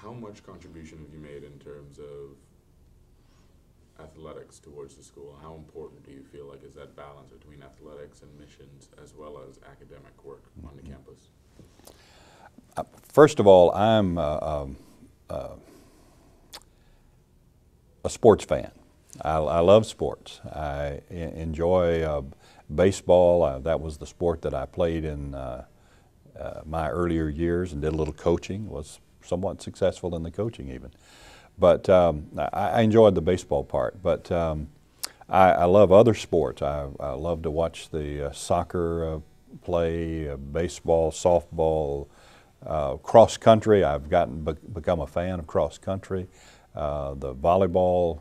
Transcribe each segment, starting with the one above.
how much contribution have you made in terms of athletics towards the school? How important do you feel like is that balance between athletics and missions as well as academic work on the campus? First of all, I'm a sports fan. I love sports. I enjoy baseball. That was the sport that I played in my earlier years and did a little coaching, was somewhat successful in the coaching even. But I enjoyed the baseball part. But I love other sports. I love to watch the soccer play, baseball, softball, cross country. I've become a fan of cross country. The volleyball,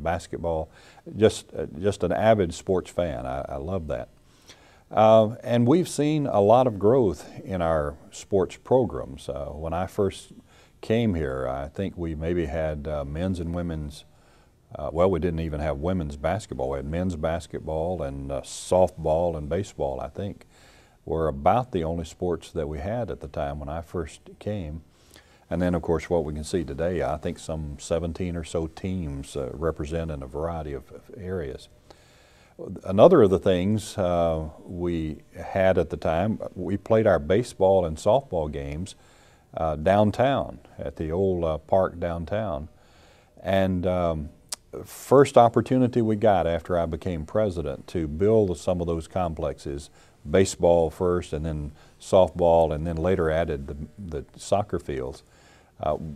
basketball, just an avid sports fan. I love that. And we've seen a lot of growth in our sports programs. When I first came here, I think we maybe had men's and women's, well, we didn't even have women's basketball. We had men's basketball and softball and baseball, I think, were about the only sports that we had at the time when I first came. And then, of course, what we can see today, I think some 17 or so teams represent in a variety of areas. Another of the things we had at the time, we played our baseball and softball games downtown at the old park downtown. And first opportunity we got after I became president to build some of those complexes, baseball first and then softball, and then later added the soccer fields.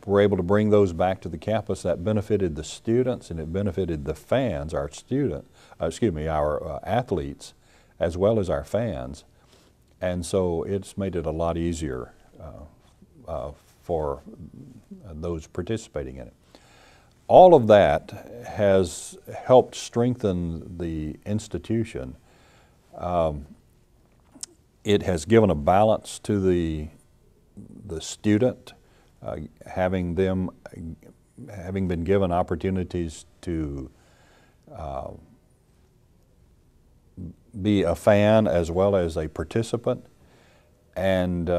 We're able to bring those back to the campus. That benefited the students and it benefited the fans, our athletes, as well as our fans. And so it's made it a lot easier for those participating in it. All of that has helped strengthen the institution. It has given a balance to the student, having been given opportunities to be a fan as well as a participant and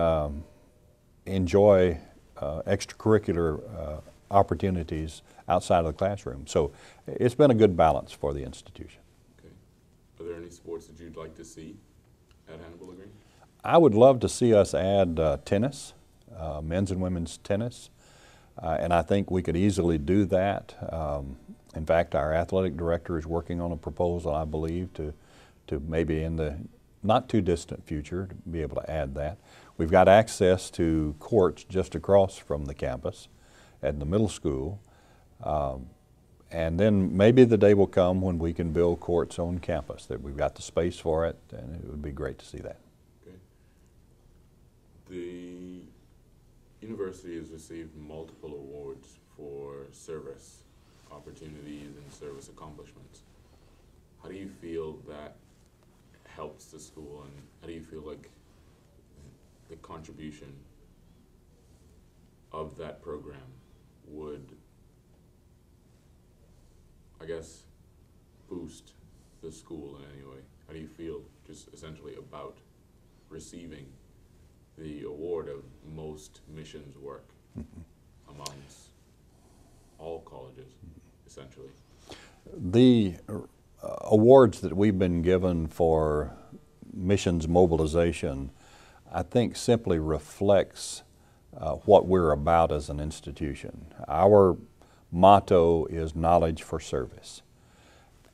enjoy extracurricular opportunities outside of the classroom. So it's been a good balance for the institution. Okay. Are there any sports that you'd like to see at Hannibal Green? I would love to see us add tennis. Men's and women's tennis, and I think we could easily do that. In fact, our athletic director is working on a proposal, I believe, to maybe in the not too distant future to be able to add that. We've got access to courts just across from the campus at the middle school, and then maybe the day will come when we can build courts on campus, that we've got the space for it, and it would be great to see that. Okay. The university has received multiple awards for service opportunities and service accomplishments. How do you feel that helps the school, and how do you feel like the contribution of that program would, I guess, boost the school in any way? How do you feel just essentially about receiving the award of most missions work amongst all colleges, essentially? The awards that we've been given for missions mobilization, I think simply reflects what we're about as an institution. Our motto is knowledge for service.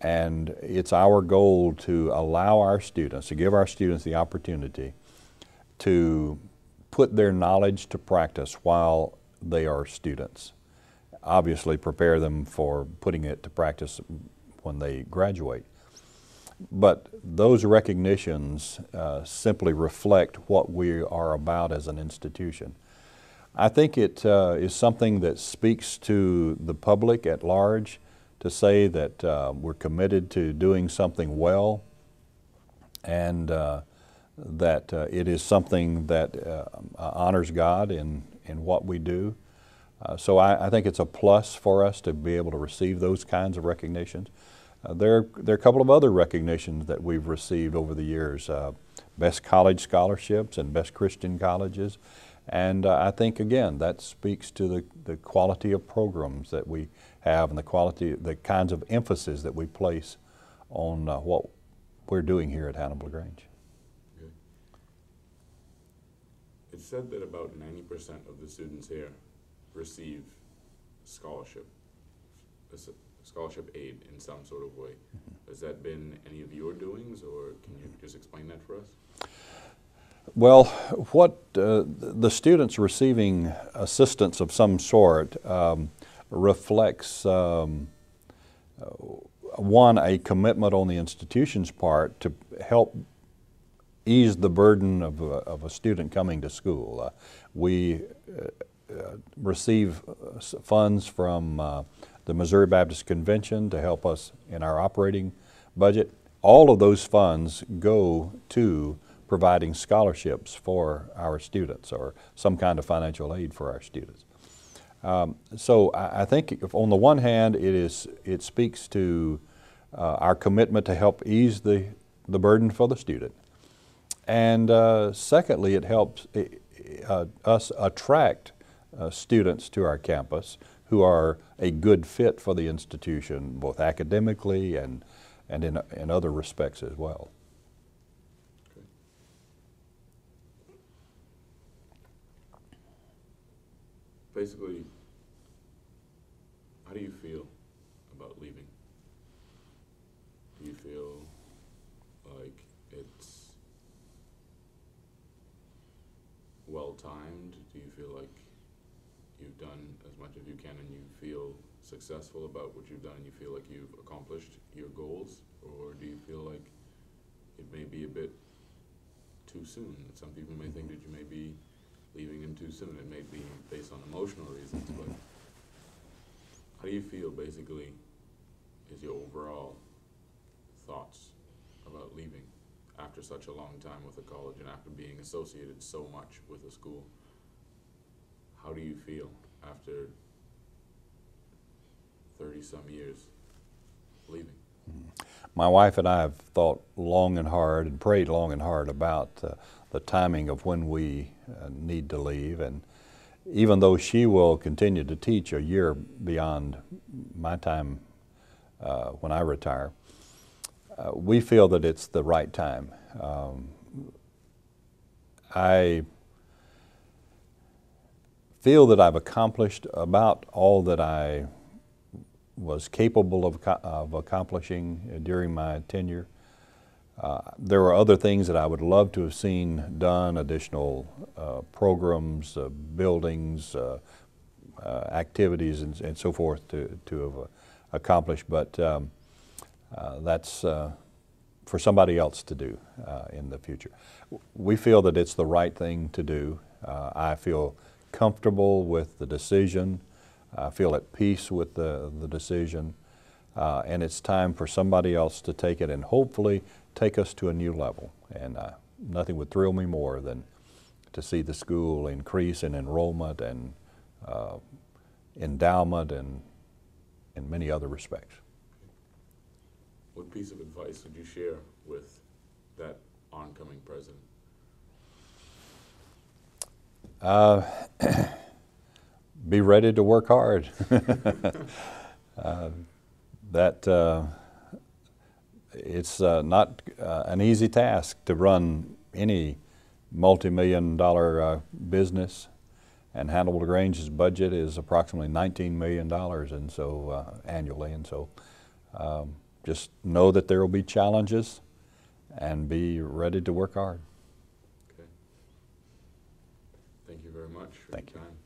And it's our goal to allow our students, to give our students the opportunity to put their knowledge to practice while they are students. Obviously prepare them for putting it to practice when they graduate. But those recognitions simply reflect what we are about as an institution. I think it is something that speaks to the public at large to say that we're committed to doing something well, and that it is something that honors God in what we do. So I think it's a plus for us to be able to receive those kinds of recognitions. There are a couple of other recognitions that we've received over the years. Best college scholarships and best Christian colleges, And I think, again, that speaks to the quality of programs that we have and the kinds of emphasis that we place on what we're doing here at Hannibal LaGrange. Okay. It's said that about 90% of the students here receive scholarship aid in some sort of way. Has that been any of your doings, or can you just explain that for us? Well, what the students receiving assistance of some sort reflects, one, a commitment on the institution's part to help ease the burden of a student coming to school. We receive funds from the Missouri Baptist Convention to help us in our operating budget. All of those funds go to providing scholarships for our students or some kind of financial aid for our students. So I think if on the one hand it speaks to our commitment to help ease the burden for the student. And secondly, it helps us attract students to our campus who are a good fit for the institution, both academically and in other respects as well. Okay. Basically, how do you feel about leaving? Do you feel like it's well-timed? Do you feel like you've done as much as you can and you feel successful about what you've done and you feel like you've accomplished your goals? Or do you feel like it may be a bit too soon? Some people may think that you may be leaving him too soon. It may be based on emotional reasons, but how do you feel basically is your overall thoughts about leaving after such a long time with a college and after being associated so much with a school? How do you feel after 30-some years leaving? My wife and I have thought long and hard and prayed long and hard about the timing of when we need to leave. And even though she will continue to teach a year beyond my time when I retire, we feel that it's the right time. I feel that I've accomplished about all that I was capable of accomplishing during my tenure. There were other things that I would love to have seen done, additional programs, buildings, activities, and so forth to have accomplished, but that's for somebody else to do in the future. We feel that it's the right thing to do. I feel comfortable with the decision. I feel at peace with the decision. And it's time for somebody else to take it and hopefully take us to a new level. And nothing would thrill me more than to see the school increase in enrollment and endowment and in many other respects. What piece of advice would you share with that oncoming president? Be ready to work hard. It's not an easy task to run any multi-million-dollar business, and Hannibal LaGrange's budget is approximately $19 million, and so annually, and so just know that there will be challenges, and be ready to work hard. Okay. Thank you very much for Thank your you. time.